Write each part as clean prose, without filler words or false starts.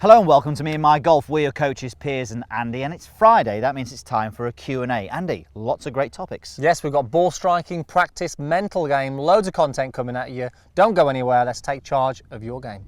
Hello and welcome to Me and My Golf. We're your coaches Piers and Andy, and it's Friday. That means it's time for a Q&A. Andy, lots of great topics. Yes, we've got ball striking, practice, mental game, loads of content coming at you. Don't go anywhere, let's take charge of your game.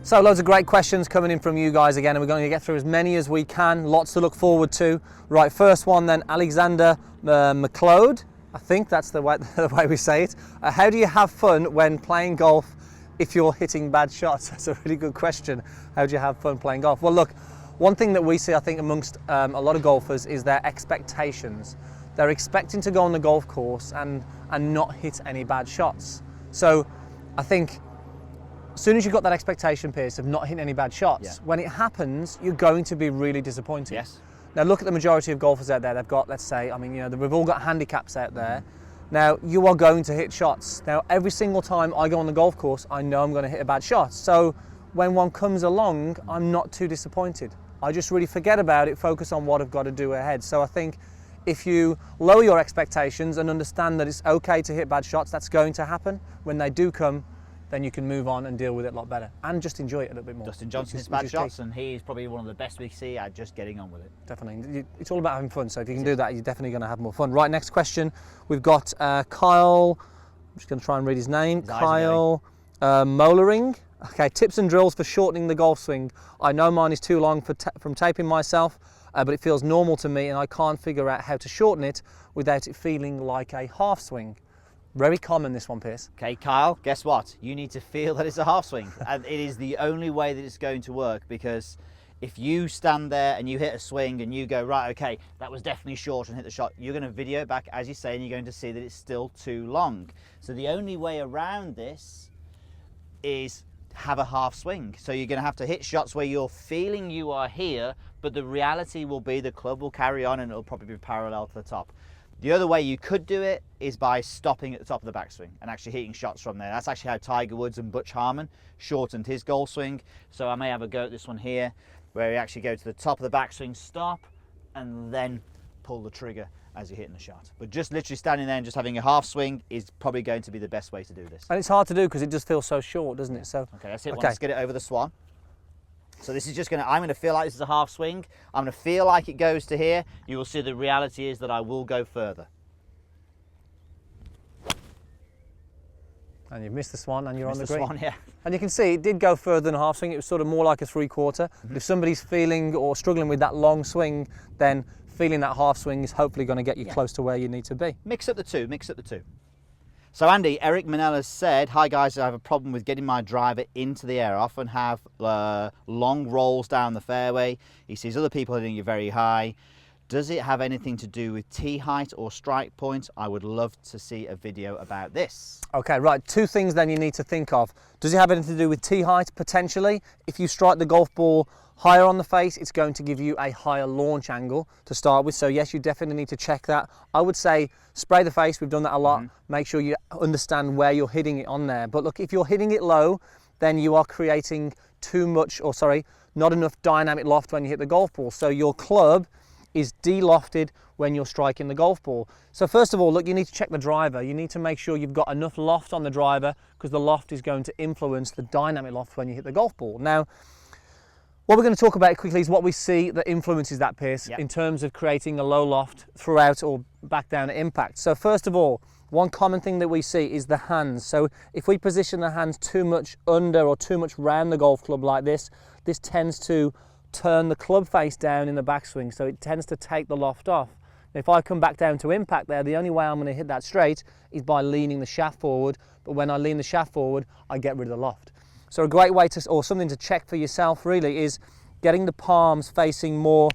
So loads of great questions coming in from you guys again, and we're going to get through as many as we can. Lots to look forward to. Right, first one then, Alexander McLeod. I think that's the way we say it. How do you have fun when playing golf if you're hitting bad shots? That's a really good question. How do you have fun playing golf? Well, look, one thing that we see, I think, amongst a lot of golfers is their expectations. They're expecting to go on the golf course and not hit any bad shots. So I think as soon as you've got that expectation, Piers, of not hitting any bad shots, when it happens, you're going to be really disappointed. Yes. Now look at the majority of golfers out there. They've got, let's say, we've all got handicaps out there. Now you are going to hit shots. Now every single time I go on the golf course, I know I'm going to hit a bad shot. So when one comes along, I'm not too disappointed. I just really forget about it, focus on what I've got to do ahead. So I think if you lower your expectations and understand that it's okay to hit bad shots, that's going to happen. When they do come, then you can move on and deal with it a lot better and just enjoy it a little bit more. Dustin Johnson hits bad shots, and he's probably one of the best we see at just getting on with it. Definitely. It's all about having fun, so if you can do that, you're definitely going to have more fun. Right, next question. We've got Kyle, I'm just going to try and read his name. Kyle Mollering. Okay, tips and drills for shortening the golf swing. I know mine is too long from taping myself, but it feels normal to me and I can't figure out how to shorten it without it feeling like a half swing. Very common, this one, Piers. Okay, Kyle, guess what? You need to feel that it's a half swing. And it is the only way that it's going to work, because if you stand there and you hit a swing and you go, right, okay, that was definitely short and hit the shot, you're going to video it back, as you say, and you're going to see that it's still too long. So the only way around this is have a half swing. So you're going to have to hit shots where you're feeling you are here, but the reality will be the club will carry on and it'll probably be parallel to the top. The other way you could do it is by stopping at the top of the backswing and actually hitting shots from there. That's actually how Tiger Woods and Butch Harmon shortened his golf swing. So I may have a go at this one here, where you actually go to the top of the backswing, stop, and then pull the trigger as you're hitting the shot. But just literally standing there and just having a half swing is probably going to be the best way to do this. And it's hard to do because it just feels so short, doesn't it? So okay, that's it. Let's get it over the swan. So this is just I'm going to feel like this is a half swing. I'm going to feel like it goes to here. You will see the reality is that I will go further. And you've missed the swan and you're on the green. Swan, yeah. And you can see it did go further than a half swing. It was sort of more like a three-quarter. But if somebody's feeling or struggling with that long swing, then feeling that half swing is hopefully going to get you close to where you need to be. Mix up the two, mix up the two. So Andy, Eric Manella said, hi guys, I have a problem with getting my driver into the air. I often have long rolls down the fairway. He sees other people hitting it very high. Does it have anything to do with tee height or strike point? I would love to see a video about this. Okay, right, two things then you need to think of. Does it have anything to do with tee height? Potentially. If you strike the golf ball higher on the face, it's going to give you a higher launch angle to start with. So yes, you definitely need to check that. I would say spray the face. We've done that a lot. Make sure you understand where you're hitting it on there. But look, if you're hitting it low, then you are creating not enough dynamic loft when you hit the golf ball. So your club is de-lofted when you're striking the golf ball. So first of all, look, you need to check the driver. You need to make sure you've got enough loft on the driver, because the loft is going to influence the dynamic loft when you hit the golf ball. Now, what we're going to talk about quickly is what we see that influences that, Piers, in terms of creating a low loft throughout or back down at impact. So first of all, one common thing that we see is the hands. So if we position the hands too much under or too much round the golf club like this, this tends to turn the club face down in the backswing, so it tends to take the loft off. If I come back down to impact there, the only way I'm going to hit that straight is by leaning the shaft forward, but when I lean the shaft forward, I get rid of the loft. So a great way to, or something to check for yourself really, is getting the palms facing more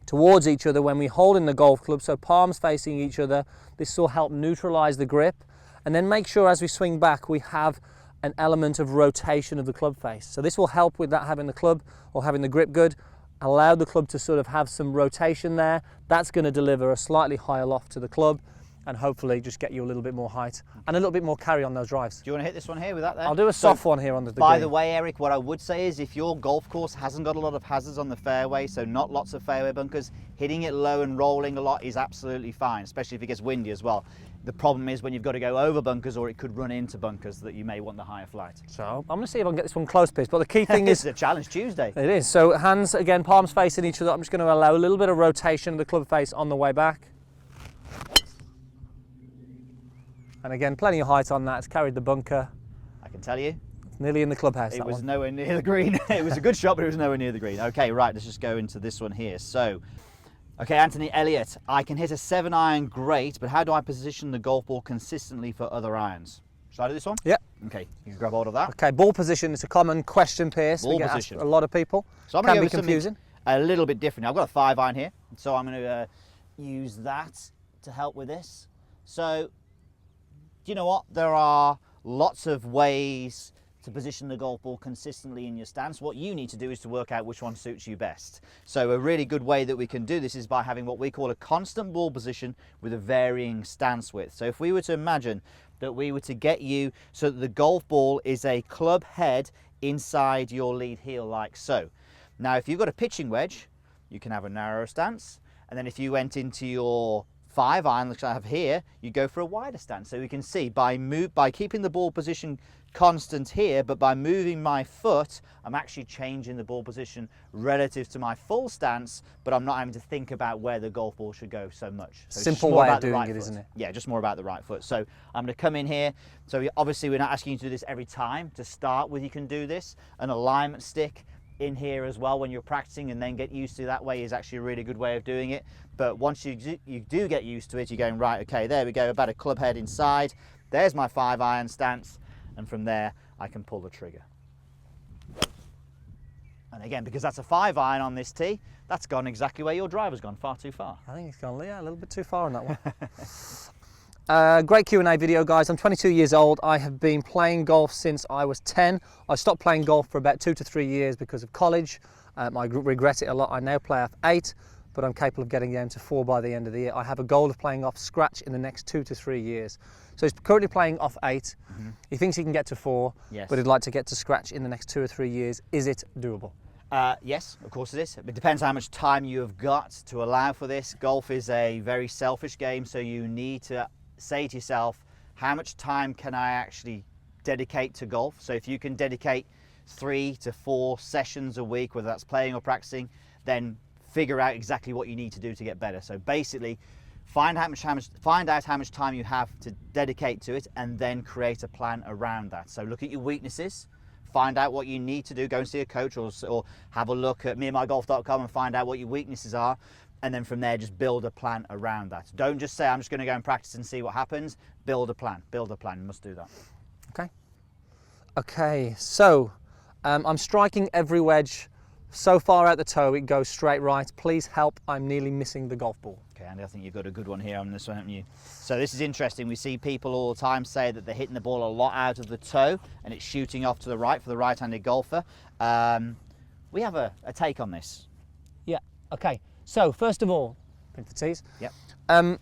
towards each other when we hold in the golf club, so palms facing each other. This will help neutralize the grip, and then make sure as we swing back we have an element of rotation of the club face. So this will help with that, having the club or having the grip good, allow the club to sort of have some rotation there. That's going to deliver a slightly higher loft to the club, and hopefully just get you a little bit more height and a little bit more carry on those drives. Do you want to hit this one here with that there? I'll do a soft one here on the By green. the way, Eric, what I would say is if your golf course hasn't got a lot of hazards on the fairway, so not lots of fairway bunkers, hitting it low and rolling a lot is absolutely fine, especially if it gets windy as well. The problem is when you've got to go over bunkers or it could run into bunkers that you may want the higher flight. So I'm going to see if I can get this one close, Piers, but the key thing is... It's a challenge Tuesday. It is. So hands, again, palms facing each other. I'm just going to allow a little bit of rotation of the club face on the way back. And again, plenty of height on that. It's carried the bunker. I can tell you. It's nearly in the clubhouse, It was nowhere near the green. It was a good shot, but it was nowhere near the green. Okay, right, let's just go into this one here. So, okay, Anthony Elliott, I can hit a 7-iron great, but how do I position the golf ball consistently for other irons? Shall I do this one? Yep. Okay, you can grab hold of that. Okay, ball position is a common question, Piers. Ball We get position. asked a lot of people. So I'm Can going be to go with confusing. something a little bit different. I've got a 5-iron here, so I'm going to use that to help with this. So, do you know what? There are lots of ways to position the golf ball consistently in your stance. What you need to do is to work out which one suits you best. So a really good way that we can do this is by having what we call a constant ball position with a varying stance width. So if we were to imagine that we were to get you so that the golf ball is a club head inside your lead heel like so. Now if you've got a pitching wedge, you can have a narrower stance, and then if you went into your 5-iron, which I have here, you go for a wider stance. So we can see by keeping the ball position constant here, but by moving my foot, I'm actually changing the ball position relative to my full stance, but I'm not having to think about where the golf ball should go so much. So Simple way of doing it, isn't it? Yeah, just more about the right foot. So I'm going to come in here. So obviously we're not asking you to do this every time. To start with, you can do this. An alignment stick in here as well when you're practicing, and then get used to that way is actually a really good way of doing it. But once you do get used to it, you're going, right, okay, there we go, about a club head inside. There's my 5-iron stance. And from there, I can pull the trigger. And again, because that's a 5-iron on this tee, that's gone exactly where your driver's gone, far too far. I think it's gone, yeah, a little bit too far on that one. Great Q&A video, guys. I'm 22 years old. I have been playing golf since I was 10. I stopped playing golf for about 2 to 3 years because of college. I regret it a lot. I now play off 8, but I'm capable of getting down to 4 by the end of the year. I have a goal of playing off scratch in the next 2 to 3 years. So he's currently playing off 8. Mm-hmm. He thinks he can get to 4, yes, but he'd like to get to scratch in the next 2 or 3 years. Is it doable? Yes, of course it is. It depends how much time you have got to allow for this. Golf is a very selfish game, so you need to say to yourself, how much time can I actually dedicate to golf? So if you can dedicate 3 to 4 sessions a week, whether that's playing or practicing, then figure out exactly what you need to do to get better. So basically, find out how much time you have to dedicate to it, and then create a plan around that. So look at your weaknesses, find out what you need to do, go and see a coach, or have a look at meandmygolf.com and find out what your weaknesses are, and then from there just build a plan around that. Don't just say, I'm just going to go and practice and see what happens. Build a plan, you must do that. Okay, so I'm striking every wedge so far out the toe it goes straight right. Please help, I'm nearly missing the golf ball. Okay, Andy, I think you've got a good one here on this one, haven't you? So this is interesting. We see people all the time say that they're hitting the ball a lot out of the toe and it's shooting off to the right for the right-handed golfer. We have a take on this. Yeah, okay. So first of all, pin for tees. Yep.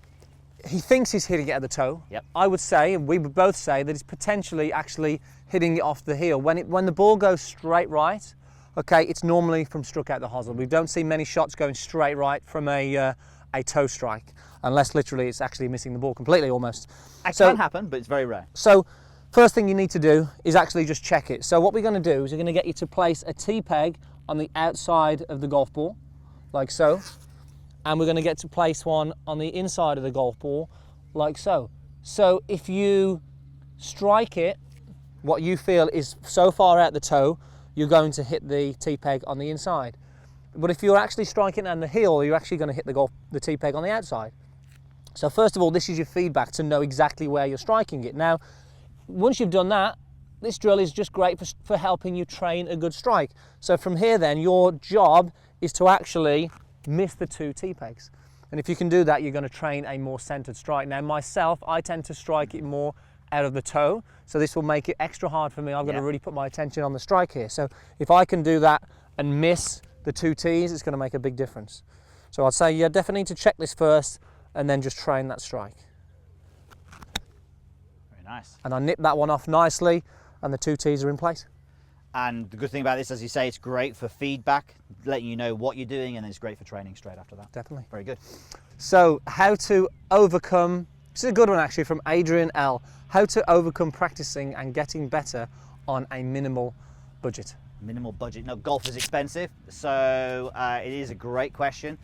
He thinks he's hitting it at the toe. Yep. I would say, and we would both say, that he's potentially actually hitting it off the heel. When the ball goes straight right, okay, it's normally from struck out the hosel. We don't see many shots going straight right from a toe strike, unless literally it's actually missing the ball completely almost. It can happen, but it's very rare. So first thing you need to do is actually just check it. So what we're going to do is we're going to get you to place a tee peg on the outside of the golf ball, like so. And we're going to get to place one on the inside of the golf ball, like so. So if you strike it, what you feel is so far out the toe, you're going to hit the tee peg on the inside. But if you're actually striking on the heel, you're actually going to hit the tee peg on the outside. So first of all, this is your feedback to know exactly where you're striking it. Now, once you've done that, this drill is just great for helping you train a good strike. So from here then, your job is to actually miss the 2 tee pegs. And if you can do that, you're going to train a more centered strike. Now myself, I tend to strike it more out of the toe, so this will make it extra hard for me. I've got to really put my attention on the strike here. So if I can do that and miss the 2 tees, it's going to make a big difference. So I'd say you definitely need to check this first and then just train that strike. nice. And I nip that one off nicely, and the 2 tees are in place. And the good thing about this, as you say, it's great for feedback, letting you know what you're doing, and it's great for training straight after that. Definitely. Very good. So, how to overcome, this is a good one actually from Adrian L. How to overcome practicing and getting better on a minimal budget. Minimal budget. No, golf is expensive, so it is a great question.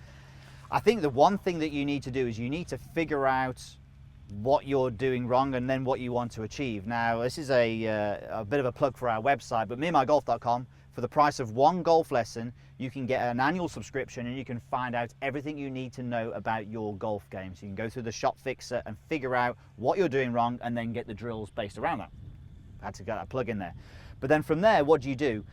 I think the one thing that you need to do is you need to figure out what you're doing wrong and then what you want to achieve. Now, this is a bit of a plug for our website, but memygolf.com, for the price of 1 golf lesson, you can get an annual subscription and you can find out everything you need to know about your golf game. So you can go through the shot fixer and figure out what you're doing wrong and then get the drills based around that. I had to get that plug in there. But then from there, what do?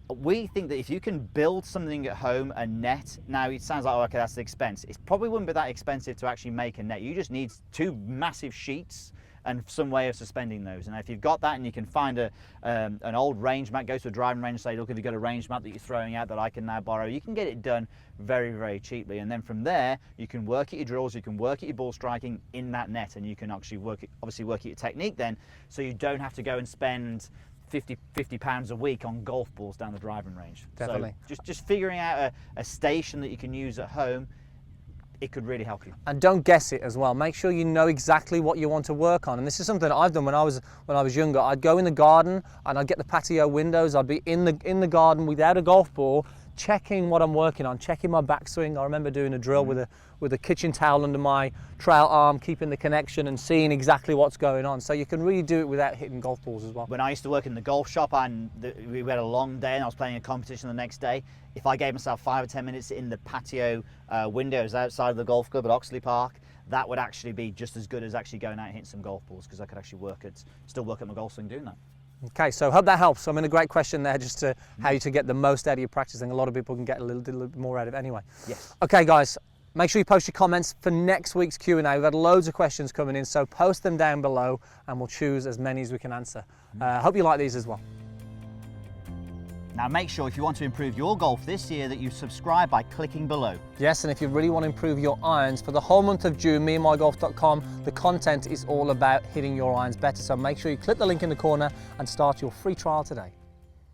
We think that if you can build something at home, a net, now it sounds like, oh, okay, that's the expense. It probably wouldn't be that expensive to actually make a net. You just need 2 massive sheets and some way of suspending those. And if you've got that and you can find an old range mat, go to a driving range and say, look, if you've got a range mat that you're throwing out that I can now borrow, you can get it done very, very cheaply. And then from there, you can work at your drills, you can work at your ball striking in that net, and you can actually work at your technique then, so you don't have to go and spend 50 pounds a week on golf balls down the driving range. Definitely. So just figuring out a station that you can use at home, it could really help you. And don't guess it as well. Make sure you know exactly what you want to work on. And this is something that I've done when I was younger. I'd go in the garden and I'd get the patio windows. I'd be in the garden without a golf ball, checking what I'm working on, checking my backswing. I remember doing a drill with a kitchen towel under my trail arm, keeping the connection and seeing exactly what's going on. So you can really do it without hitting golf balls as well. When I used to work in the golf shop and we had a long day and I was playing a competition the next day, if I gave myself 5 or 10 minutes in the patio windows outside of the golf club at Oxley Park, that would actually be just as good as actually going out and hitting some golf balls, because I could actually still work at my golf swing doing that. Okay, so hope that helps. I mean, a great question there, just to how you to get the most out of your practicing. A lot of people can get a little bit more out of it anyway. Yes. Okay, guys, make sure you post your comments for next week's Q&A. We've had loads of questions coming in, so post them down below and we'll choose as many as we can answer. Hope you like these as well. Now make sure if you want to improve your golf this year that you subscribe by clicking below. Yes, and if you really want to improve your irons, for the whole month of June, memygolf.com, the content is all about hitting your irons better. So make sure you click the link in the corner and start your free trial today.